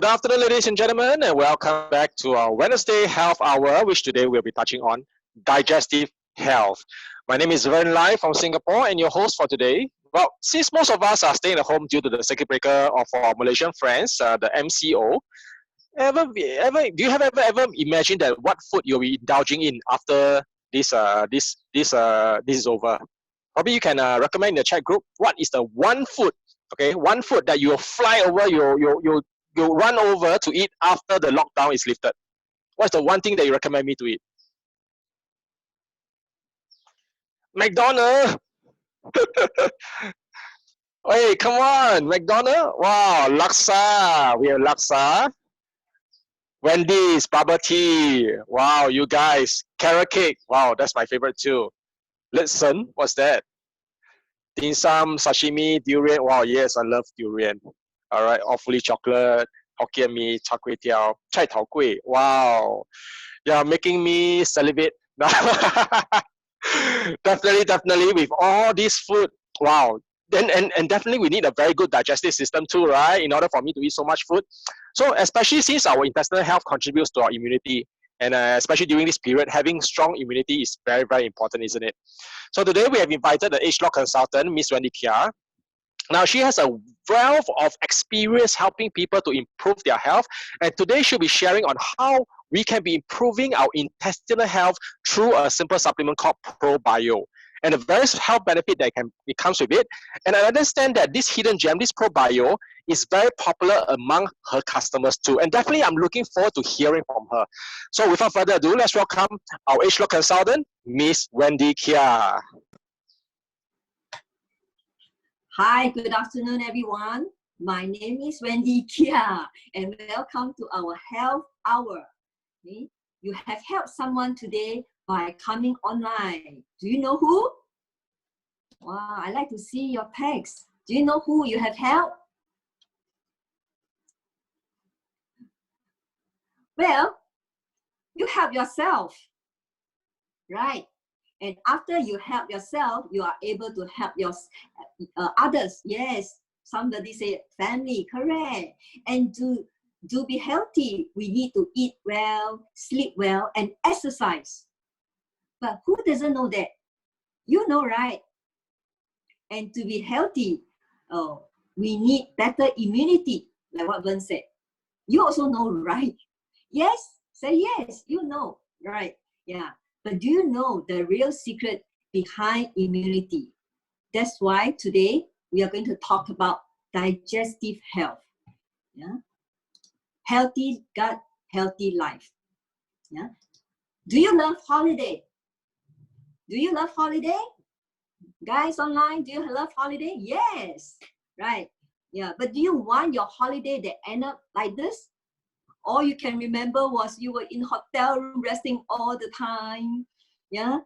Good afternoon, ladies and gentlemen, and welcome back to our Wednesday Health Hour, which today we'll be touching on digestive health. My name is Vern Lai from Singapore, and your host for today. Well, since most of us are staying at home due to the circuit breaker of our Malaysian friends, the MCO, do you have ever imagined that what food you'll be indulging in after this is over? Probably you can recommend in the chat group what is the one food, okay, one food that you'll fly over, you'll run over to eat after the lockdown is lifted. What's the one thing that you recommend me to eat? McDonald's. Hey, come on, McDonald's. Wow, laksa. We have laksa. Wendy's, bubble tea. Wow, you guys. Carrot cake. Wow, that's my favorite too. Listen, what's that? Dim sum, sashimi, durian. Wow, yes, I love durian. All right, awfully chocolate, Hokkien mee, char kway teow, chai tao kueh. Wow, you're making me salivate. Definitely, with all this food, wow. And definitely we need a very good digestive system too, right? In order for me to eat so much food. So especially since our intestinal health contributes to our immunity, and especially during this period, having strong immunity is very, very important, isn't it? So today we have invited the age law consultant, Miss Wendy Kia. Now, she has a wealth of experience helping people to improve their health, and today she'll be sharing on how we can be improving our intestinal health through a simple supplement called Probio, and the various health benefit that it comes with it. And I understand that this hidden gem, this Probio, is very popular among her customers too, and definitely I'm looking forward to hearing from her. So without further ado, let's welcome our age law consultant, Miss Wendy Kia. Hi, good afternoon, everyone. My name is Wendy Kia, and welcome to our Health Hour. Okay? You have helped someone today by coming online. Do you know who? Wow, I like to see your text. Do you know who you have helped? Well, you help yourself, right? And after you help yourself, you are able to help your others. Yes, somebody say family, correct. And to be healthy, we need to eat well, sleep well, and exercise. But who doesn't know that? You know, right? And to be healthy, we need better immunity, like what Vern said. You also know, right? Yes, say yes, you know, right? Yeah. But do you know the real secret behind immunity? That's why today we are going to talk about digestive health. Yeah? Healthy gut, healthy life. Yeah? Do you love holiday? Do you love holiday? Guys online, do you love holiday? Yes, right. Yeah, but do you want your holiday to end up like this? All you can remember was you were in hotel room resting all the time. Yeah,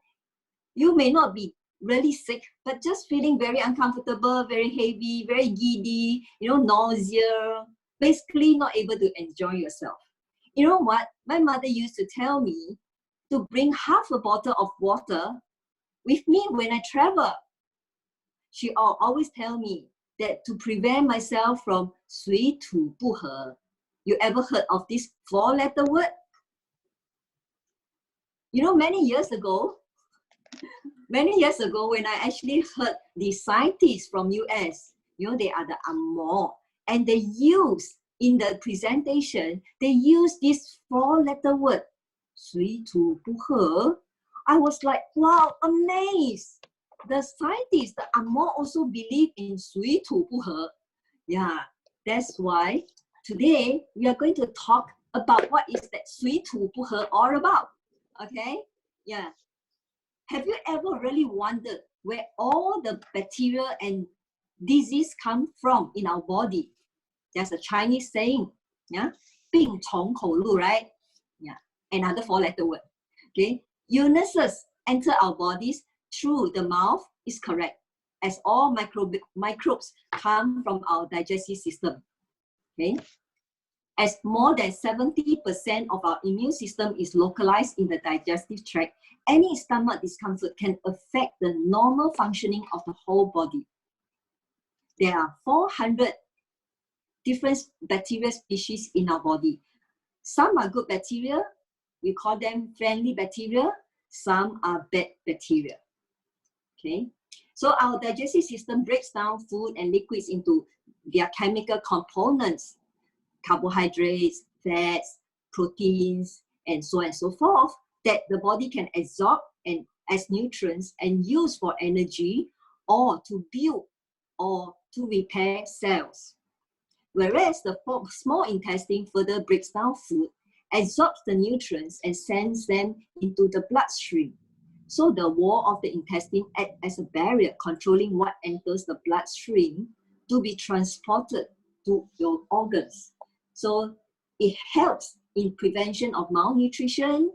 you may not be really sick, but just feeling very uncomfortable, very heavy, very giddy, nausea, basically not able to enjoy yourself. You know what? My mother used to tell me to bring half a bottle of water with me when I travel. She always tell me that to prevent myself from 水土不合. You ever heard of this 4-letter word? Many years ago, when I actually heard the scientists from US, they are the Angmo, and they use in the presentation, they use this 4-letter word, 水土不合. I was like, wow, amazed. The scientists, the Angmo, also believe in 水土不合. Yeah, that's why today we are going to talk about what is that 水土不合 all about. Okay? Yeah. Have you ever really wondered where all the bacteria and disease come from in our body? There's a Chinese saying, yeah, 病从口入, right? Yeah, another 4-letter word. Okay, illnesses enter our bodies through the mouth is correct, as all microbes come from our digestive system. Okay, as more than 70% of our immune system is localized in the digestive tract, any stomach discomfort can affect the normal functioning of the whole body. There are 400 different bacteria species in our body. Some are good bacteria, we call them friendly bacteria. Some are bad bacteria. Okay, so our digestive system breaks down food and liquids into their chemical components, carbohydrates, fats, proteins, and so on and so forth, that the body can absorb and as nutrients and use for energy or to build or to repair cells. Whereas the small intestine further breaks down food, absorbs the nutrients and sends them into the bloodstream. So the wall of the intestine acts as a barrier controlling what enters the bloodstream to be transported to your organs. So it helps in prevention of malnutrition,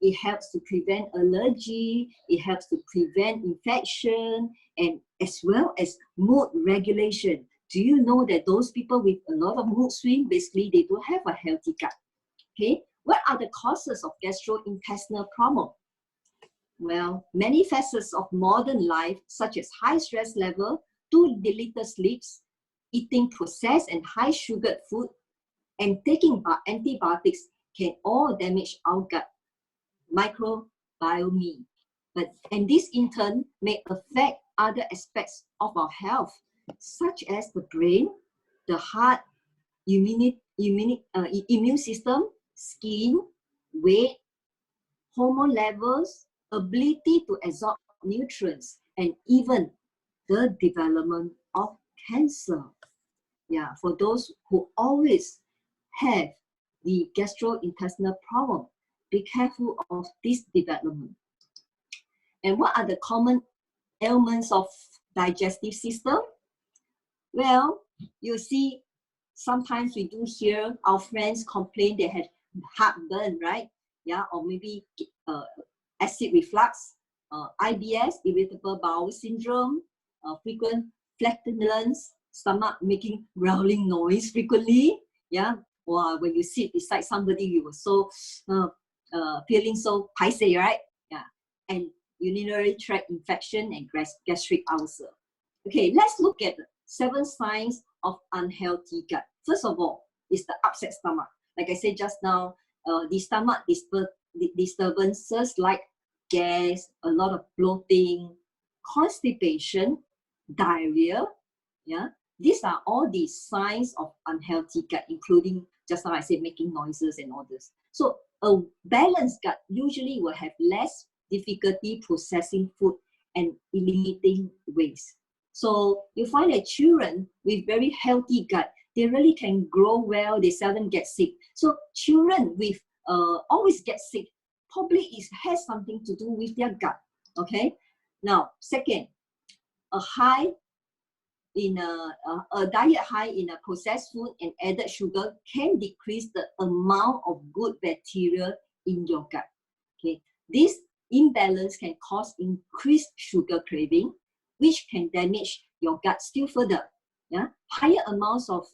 it helps to prevent allergy, it helps to prevent infection, and as well as mood regulation. Do you know that those people with a lot of mood swing, basically they don't have a healthy gut? Okay, what are the causes of gastrointestinal problem? Well, many facets of modern life, such as high stress level, too little sleeps, eating processed and high sugared food, and taking antibiotics can all damage our gut microbiome. And this in turn may affect other aspects of our health, such as the brain, the heart, immune system, skin, weight, hormone levels, ability to absorb nutrients, and even the development of cancer. Yeah, for those who always have the gastrointestinal problem, be careful of this development. And what are the common ailments of digestive system? Well, you see, sometimes we do hear our friends complain they had heartburn, right? Yeah, or maybe acid reflux, IBS, irritable bowel syndrome, frequent flatulence, stomach making growling noise frequently. Yeah, or when you sit beside somebody, you were so feeling so paiseh, right? Yeah, and urinary tract infection and gastric ulcer. Okay, let's look at 7 signs of unhealthy gut. First of all, is the upset stomach. Like I said just now, the stomach disturbances like gas, a lot of bloating, constipation, diarrhea. Yeah, these are all the signs of unhealthy gut, including just now I said making noises and all this. So a balanced gut usually will have less difficulty processing food and eliminating waste. So you find that children with very healthy gut, they really can grow well, they seldom get sick. So children with always get sick, probably it has something to do with their gut. Okay. Now, second, a diet high in a processed food and added sugar can decrease the amount of good bacteria in your gut. Okay, this imbalance can cause increased sugar craving, which can damage your gut still further. Yeah, higher amounts of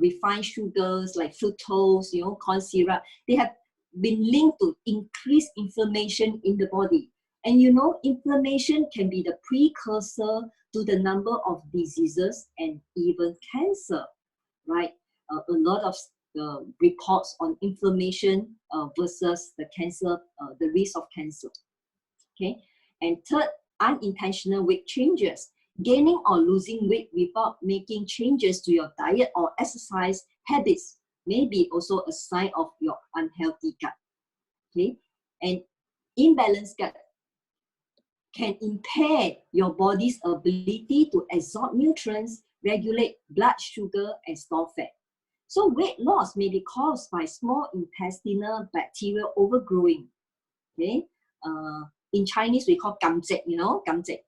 refined sugars like fructose, corn syrup, they have been linked to increased inflammation in the body. And inflammation can be the precursor to the number of diseases and even cancer, right? A lot of reports on inflammation versus the cancer, the risk of cancer. Okay, and third, unintentional weight changes. Gaining or losing weight without making changes to your diet or exercise habits may be also a sign of your unhealthy gut. Okay, and imbalanced gut can impair your body's ability to absorb nutrients, regulate blood sugar, and store fat. So weight loss may be caused by small intestinal bacteria overgrowing. Okay, in Chinese we call gamzek, gamzek.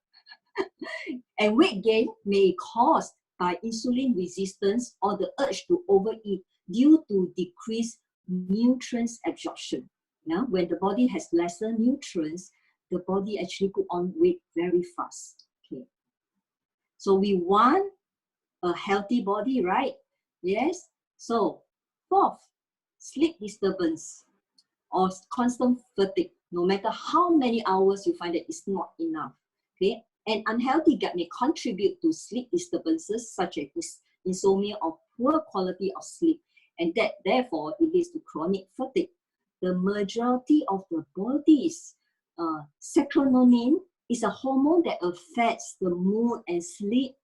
And weight gain may be caused by insulin resistance or the urge to overeat due to decreased nutrients absorption. Now, when the body has lesser nutrients, the body actually put on weight very fast. Okay. So we want a healthy body, right? Yes. So fourth, sleep disturbance or constant fatigue. No matter how many hours you find that it's not enough. Okay. An unhealthy gut may contribute to sleep disturbances such as insomnia or poor quality of sleep, and that therefore it leads to chronic fatigue. The majority of the body's serotonin is a hormone that affects the mood and sleep,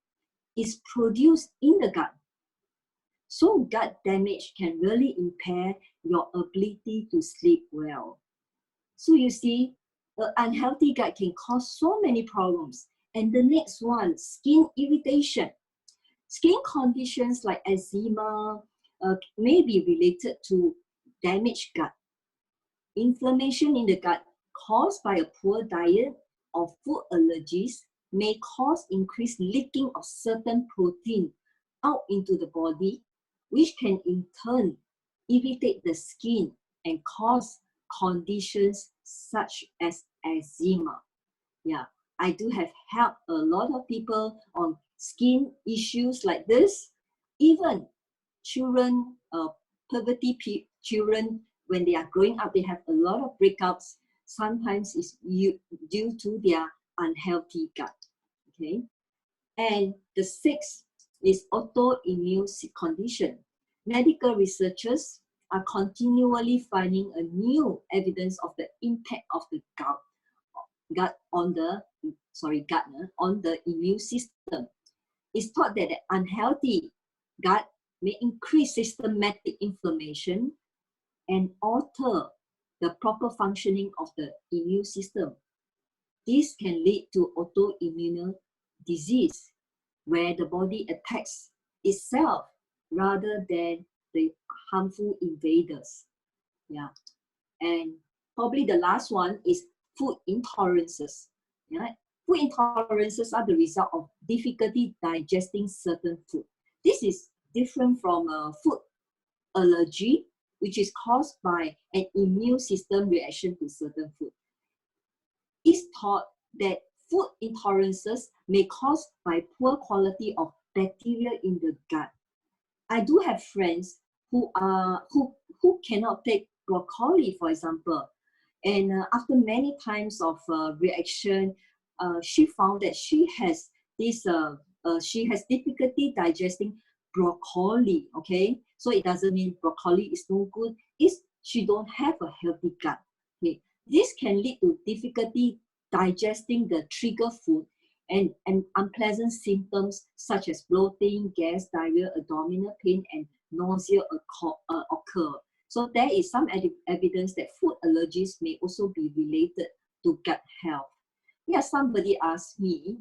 is produced in the gut. So gut damage can really impair your ability to sleep well. So you see, an unhealthy gut can cause so many problems. And the next one, skin irritation. Skin conditions like eczema may be related to damaged gut. Inflammation in the gut caused by a poor diet or food allergies may cause increased leaking of certain protein out into the body, which can in turn irritate the skin and cause conditions such as eczema. Yeah, I do have helped a lot of people on skin issues like this. Even children, puberty children, when they are growing up, they have a lot of breakouts. Sometimes it's due to their unhealthy gut. Okay, and the sixth is autoimmune condition. Medical researchers are continually finding a new evidence of the impact of the gut on the immune system. It's thought that the unhealthy gut may increase systematic inflammation and alter the proper functioning of the immune system. This can lead to autoimmune disease, where the body attacks itself rather than the harmful invaders. Yeah, and probably the last one is food intolerances. Yeah? Food intolerances are the result of difficulty digesting certain food. This is different from a food allergy, which is caused by an immune system reaction to certain food. It's thought that food intolerances may caused by poor quality of bacteria in the gut. I do have friends who cannot take broccoli, for example, and after many times of reaction, she found that she has difficulty digesting broccoli. Okay, so it doesn't mean broccoli is no good. It's she don't have a healthy gut. Okay, this can lead to difficulty digesting the trigger food and unpleasant symptoms such as bloating, gas, diarrhea, abdominal pain, and nausea occur. So there is some evidence that food allergies may also be related to gut health. Yeah, somebody asked me,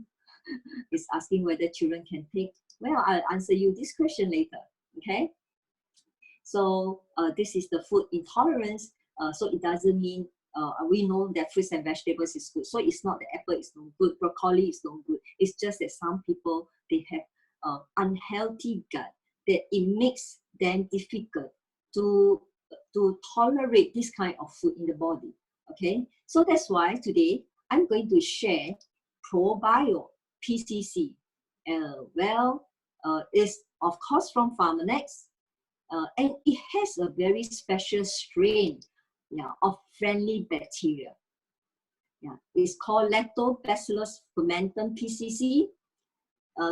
is asking whether children can take. Well, I'll answer you this question later, okay? So this is the food intolerance. So it doesn't mean we know that fruits and vegetables is good. So it's not that apple is no good, broccoli is no good. It's just that some people, they have unhealthy gut, that it makes them difficult to tolerate this kind of food in the body. Okay, so that's why today I'm going to share Probio PCC. It's of course from Pharmanex, and it has a very special strain, yeah, of friendly bacteria. Yeah, it's called Lactobacillus fermentum PCC,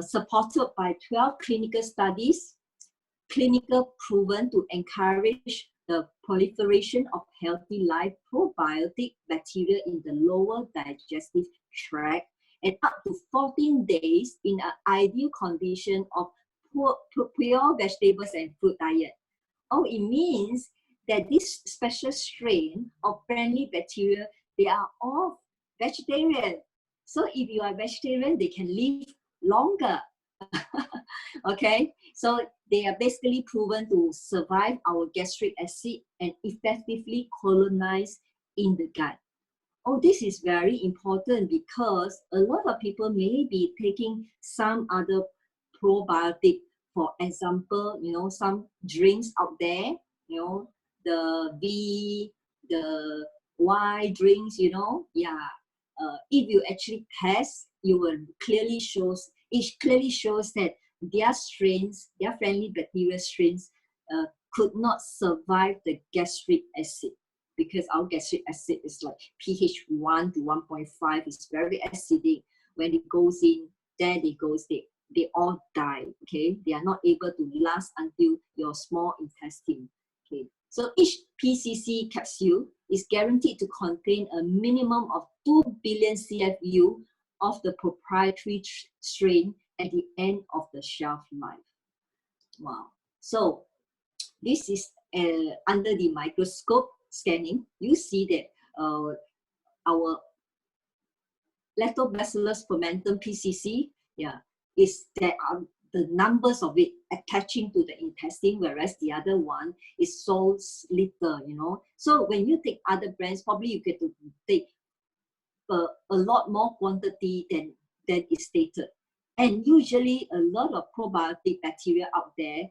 supported by 12 clinical studies, clinical proven to encourage the proliferation of healthy live probiotic bacteria in the lower digestive tract, and up to 14 days in an ideal condition of pure vegetables and fruit diet. Oh, it means that this special strain of friendly bacteria, they are all vegetarian. So if you are vegetarian, they can live longer. Okay, so they are basically proven to survive our gastric acid and effectively colonize in the gut. Oh, this is very important because a lot of people may be taking some other probiotic. For example, some drinks out there, the V, the Y drinks, yeah. If you actually test, it clearly shows that their strains, their friendly bacteria strains, could not survive the gastric acid, because our gastric acid is like pH 1 to 1.5. It's very acidic. When it goes in, there it goes there. they all die, okay? They are not able to last until your small intestine, okay? So each PCC capsule is guaranteed to contain a minimum of 2 billion CFU of the proprietary strain at the end of the shelf life. Wow. So this is under the microscope scanning, you see that our Lactobacillus fermentum PCC, yeah, is there are the numbers of it attaching to the intestine, whereas the other one is so little, you know. So when you take other brands, probably you get to take a lot more quantity than is stated. And usually a lot of probiotic bacteria out there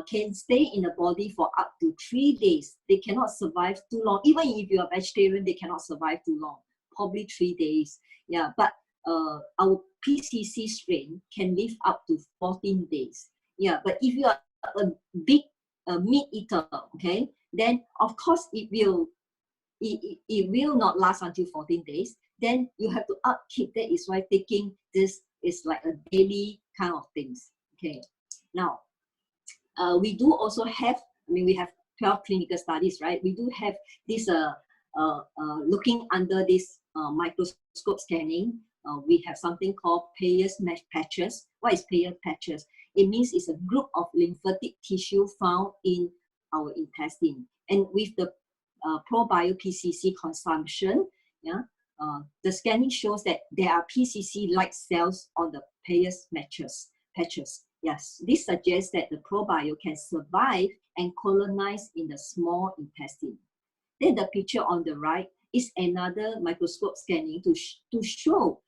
can stay in the body for up to 3 days. They cannot survive too long. Even if you're a vegetarian, they cannot survive too long, probably 3 days. Yeah, but our PCC strain can live up to 14 days. Yeah, but if you are a big meat eater, okay, then of course it will not last until 14 days. Then you have to upkeep. That is why taking this is like a daily kind of things. Okay. Now, we do also have, I mean, we have 12 clinical studies, right? We do have this looking under this microscope scanning. We have something called Peyer's patches. What is Peyer's patches? It means it's a group of lymphatic tissue found in our intestine. And with the Probio PCC consumption, yeah, the scanning shows that there are PCC-like cells on the Peyer's patches. Yes, this suggests that the Probio can survive and colonize in the small intestine. Then the picture on the right is another microscope scanning to show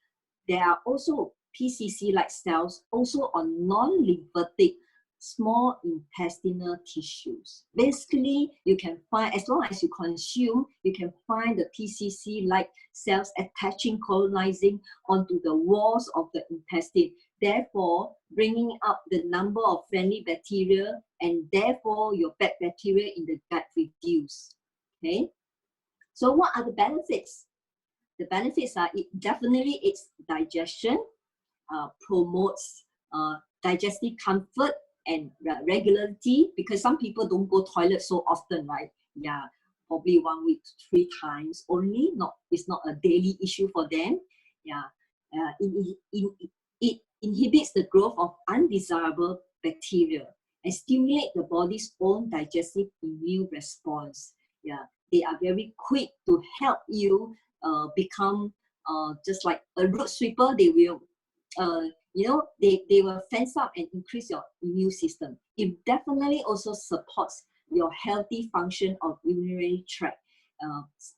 there are also PCC-like cells also on non-lymphatic small intestinal tissues. Basically, you can find, as long as you consume, you can find the PCC-like cells attaching, colonizing onto the walls of the intestine, therefore bringing up the number of friendly bacteria, and therefore your bad bacteria in the gut reduce. Okay, so what are the benefits? The benefits are definitely its digestion, promotes digestive comfort and regularity, because some people don't go toilet so often, right? Yeah, probably 1 week 3 times only. It's not a daily issue for them. Yeah, it inhibits the growth of undesirable bacteria and stimulate the body's own digestive immune response. Yeah, they are very quick to help you become just like a road sweeper. They will you know, they will fence up and increase your immune system. It definitely also supports your healthy function of urinary tract,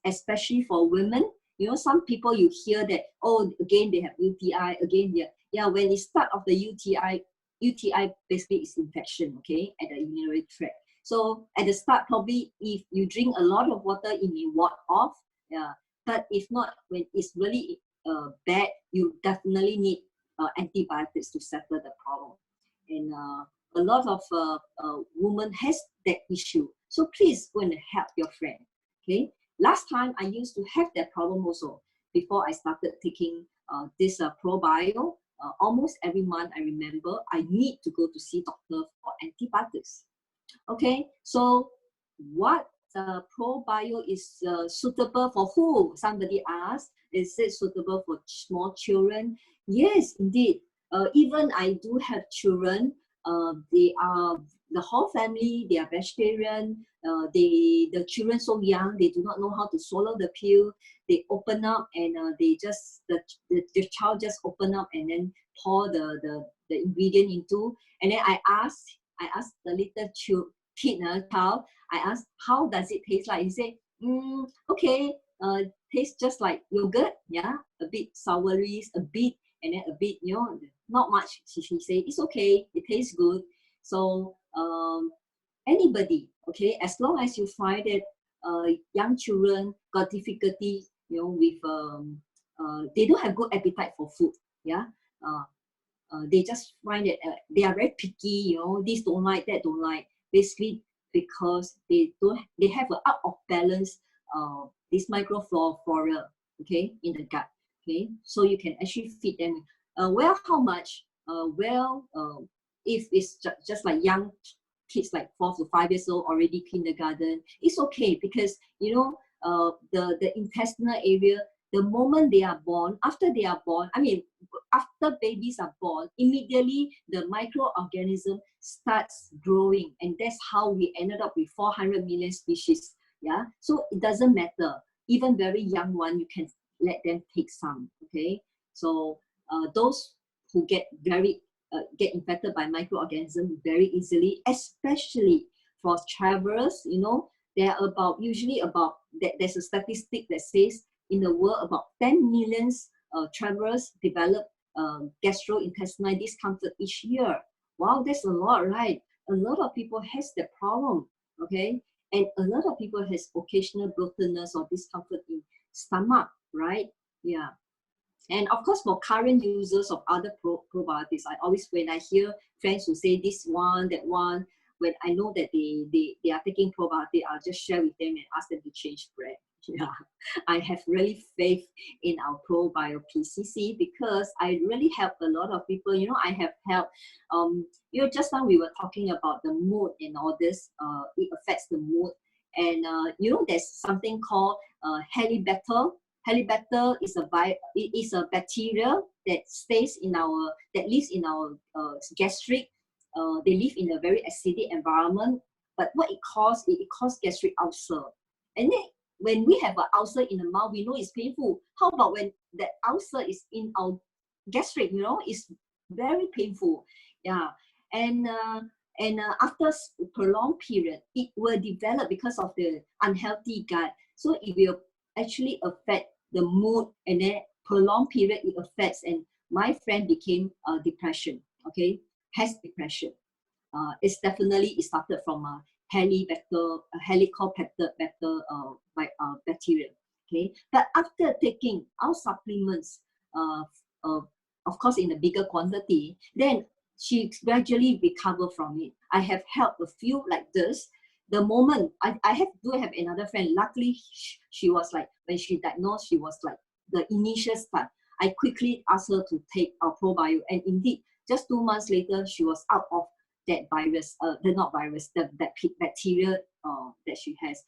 especially for women. You know, some people you hear that, oh, again they have UTI, again yeah, when it start of the UTI basically is infection, okay, at the urinary tract. So at the start, probably if you drink a lot of water, it may ward off. Yeah, but if not, when it's really bad, you definitely need antibiotics to settle the problem. And a lot of women has that issue. So please go and help your friend. Okay. Last time I used to have that problem also before I started taking this Probio. Almost every month, I remember I need to go to see doctor for antibiotics. Okay. So what Probio is suitable for who? Somebody asked. Is it suitable for small children? Yes, indeed. Even I do have children. They are the whole family. They are vegetarian. The children so young, they do not know how to swallow the pill. They open up and they just the child just open up and then pour the ingredient into. And then I asked the little kid, child. I asked, how does it taste like? He said, okay, tastes just like yogurt. Yeah, a bit soury, a bit. And then a bit, you know, not much. She said, it's okay, it tastes good. So anybody, okay, as long as you find that young children got difficulty, you know, with they don't have good appetite for food. Yeah, they just find that they are very picky. You know, this don't like, that don't like. Basically, because they have an out of balance this microflora, okay, in the gut. Okay, so you can actually feed them. Well, how much? if it's just like young kids like 4 to 5 years old, already kindergarten, it's okay, because you know the intestinal area, the moment they are born, after they are born, I mean after babies are born, immediately the microorganism starts growing, and that's how we ended up with 400 million species. Yeah, so it doesn't matter, even very young one, you can let them take some. Okay, so those who get infected by microorganisms very easily, especially for travelers. You know, there are usually about there's a statistic that says in the world about 10 million travelers develop gastrointestinal discomfort each year. Wow, that's a lot, right? A lot of people has the problem, okay? And a lot of people has occasional bloatedness or discomfort in stomach, right? Yeah. And of course, for current users of other probiotics, I always, when I hear friends who say this one, that one, when I know that they are taking probiotic, I'll just share with them and ask them to change brand. Yeah, I have really faith in our Probio PCC, because I really help a lot of people. You know, I have helped, you know, just now we were talking about the mood and all this, it affects the mood. And, you know, there's something called Helicobacter. Helicobacter is a bacteria that lives in our gastric. They live in a very acidic environment. But what it causes gastric ulcer. And then when we have an ulcer in the mouth, we know it's painful. How about when that ulcer is in our gastric? You know, it's very painful. Yeah, and after a prolonged period, it will develop because of the unhealthy gut. So it will actually affect the mood, and then prolonged period it affects. And my friend became depression. Okay, has depression. It's definitely, it started from a Helicobacter bacteria. Okay, but after taking our supplements, of course in a bigger quantity, then she gradually recovered from it. I have helped a few like this. The moment I do have another friend, luckily she was like, when she diagnosed, she was like the initial start. I quickly asked her to take our Probio, and indeed, just 2 months later, she was out of that virus, the bacteria that she has.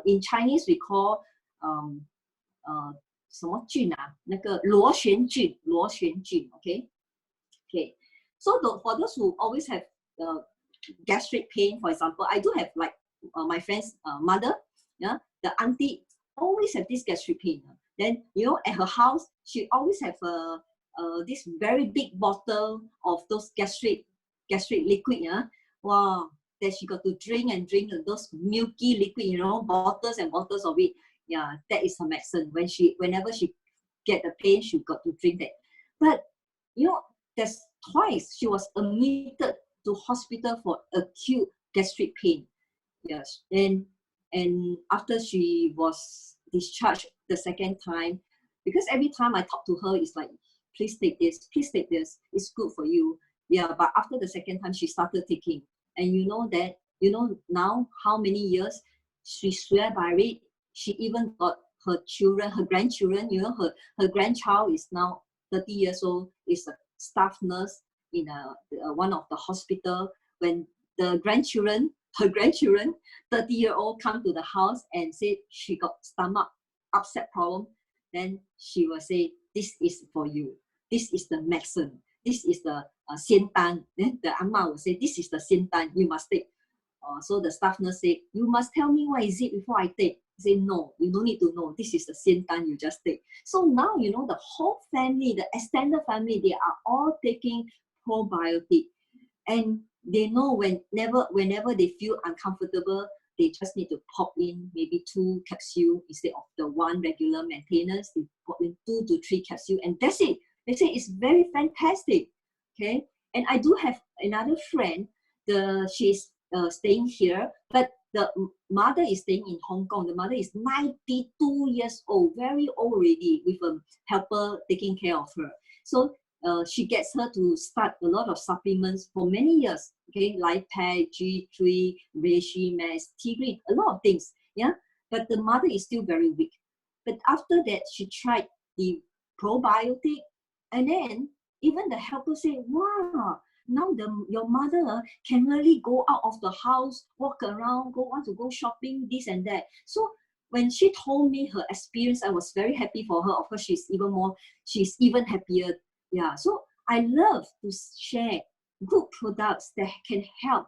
In Chinese, we call 什么菌啊？那个螺旋菌，okay? Okay. So for those who always have gastric pain, for example, I do have like my friend's mother, yeah, the auntie always have this gastric pain. Then, you know, at her house, she always have this very big bottle of those gastric liquid, yeah. Wow, that she got to drink those milky liquid, you know, bottles and bottles of it. Yeah, that is her medicine. Whenever she get the pain, she got to drink that. But you know, there's twice she was admitted to hospital for acute gastric pain. Yes, and after she was discharged the second time, because every time I talk to her, it's like, please take this, it's good for you. Yeah, but after the second time, she started taking. And you know that, you know now how many years she swear by it. She even got her children, her grandchildren, you know, her grandchild is now 30 years old, is a staff nurse in one of the hospital. When her grandchildren, 30-year-old, come to the house and say she got stomach upset problem, then she will say, this is for you. This is the medicine. This is the 仙丹. Then the Amma will say, this is the 仙丹, you must take. So the staff nurse said, you must tell me what is it before I take. Say, no, you don't need to know. This is the 仙丹, you just take. So now, you know, the whole family, the extended family, they are all taking probiotic. And they know whenever they feel uncomfortable, they just need to pop in maybe 2 capsules instead of the 1 regular maintenance. They pop in 2 to 3 capsules, and that's it. They say it's very fantastic. Okay, and I do have another friend. She's staying here, but the mother is staying in Hong Kong. The mother is 92 years old, very old already, with a helper taking care of her. So she gets her to start a lot of supplements for many years. Okay, Lipad, G3, Reishi, Max, T-Green, a lot of things. Yeah, but the mother is still very weak. But after that, she tried the probiotic, and then Even the helper say, wow, now your mother can really go out of the house, walk around, want to go shopping, this and that. So when she told me her experience, I was very happy for her. Of course, she's even happier. Yeah, so I love to share good products that can help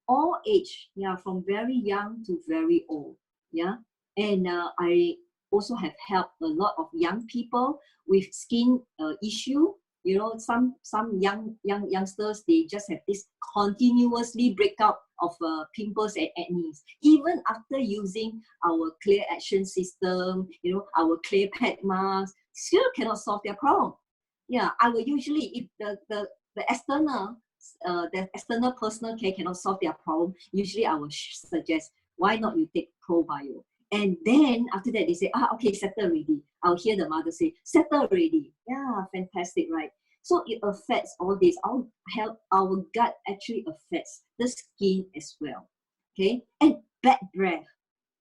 all age, yeah, from very young to very old, yeah. And I also have helped a lot of young people with skin issue. You know, some youngsters, they just have this continuously breakout of pimples and acne. Even after using our clear action system, you know, our clear pad mask, still cannot solve their problem. Yeah, I will usually, if the external personal care cannot solve their problem, usually I will suggest, why not you take Probio? And then after that, they say, okay, settle already. I'll hear the mother say, settle already. Yeah, fantastic, right? So it affects all this. Our gut actually affects the skin as well. Okay, and bad breath.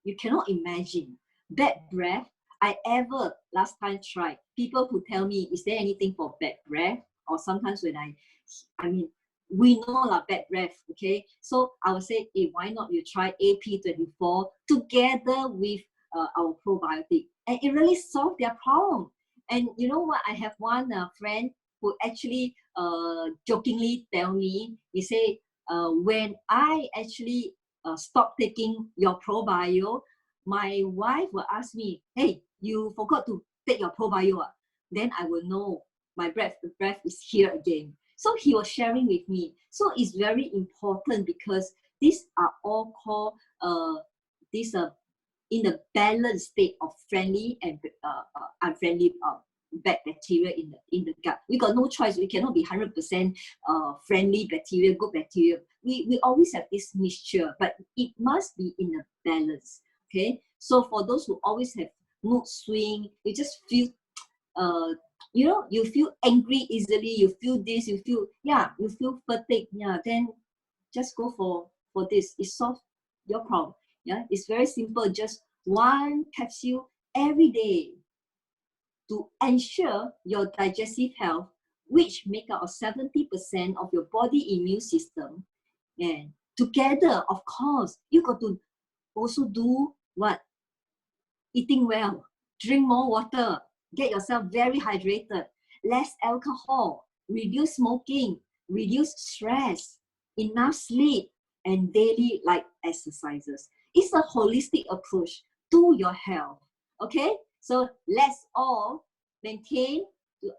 You cannot imagine. Bad breath, I ever last time tried. People who tell me, is there anything for bad breath? Or sometimes when I mean, we know bad breath, okay? So I would say, hey, why not you try AP24 together with our probiotic? And it really solved their problem. And you know what? I have one friend who actually jokingly tell me, he say, when I actually stop taking your probio, my wife will ask me, hey, you forgot to take your probio. Then I will know my breath is here again. So he was sharing with me. So it's very important because these are all called these in a balanced state of friendly and unfriendly bad bacteria in the gut. We got no choice. We cannot be 100% friendly bacteria, good bacteria. We always have this mixture, but it must be in a balance. Okay. So for those who always have mood swing, you just feel you know, you feel angry easily, you feel this, you feel fatigue, yeah, then just go for this. It solves your problem. Yeah, it's very simple, just one capsule every day to ensure your digestive health, which make up of 70% of your body immune system. And together, of course, you got to also do what? Eating well, drink more water, get yourself very hydrated, less alcohol, reduce smoking, reduce stress, enough sleep, and daily light exercises. It's a holistic approach to your health. Okay, so let's all maintain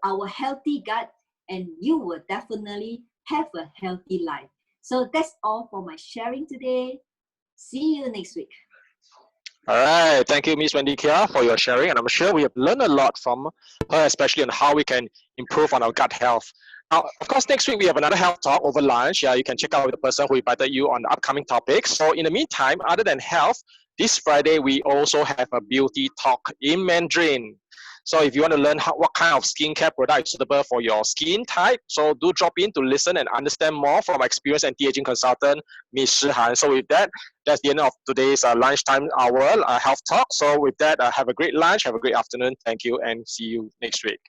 our healthy gut, and you will definitely have a healthy life. So that's all for my sharing today. See you next week. All right, thank you, Miss Wendy Kia, for your sharing, and I'm sure we have learned a lot from her, especially on how we can improve on our gut health. Now, of course, next week we have another health talk over lunch. Yeah, you can check out with the person who invited you on the upcoming topics. So in the meantime, other than health, this Friday we also have a beauty talk in Mandarin. So if you want to learn what kind of skincare product is suitable for your skin type, so do drop in to listen and understand more from experienced anti-aging consultant, Ms. Shi Han. So with that, that's the end of today's lunchtime hour health talk. So with that, have a great lunch, have a great afternoon. Thank you, and see you next week.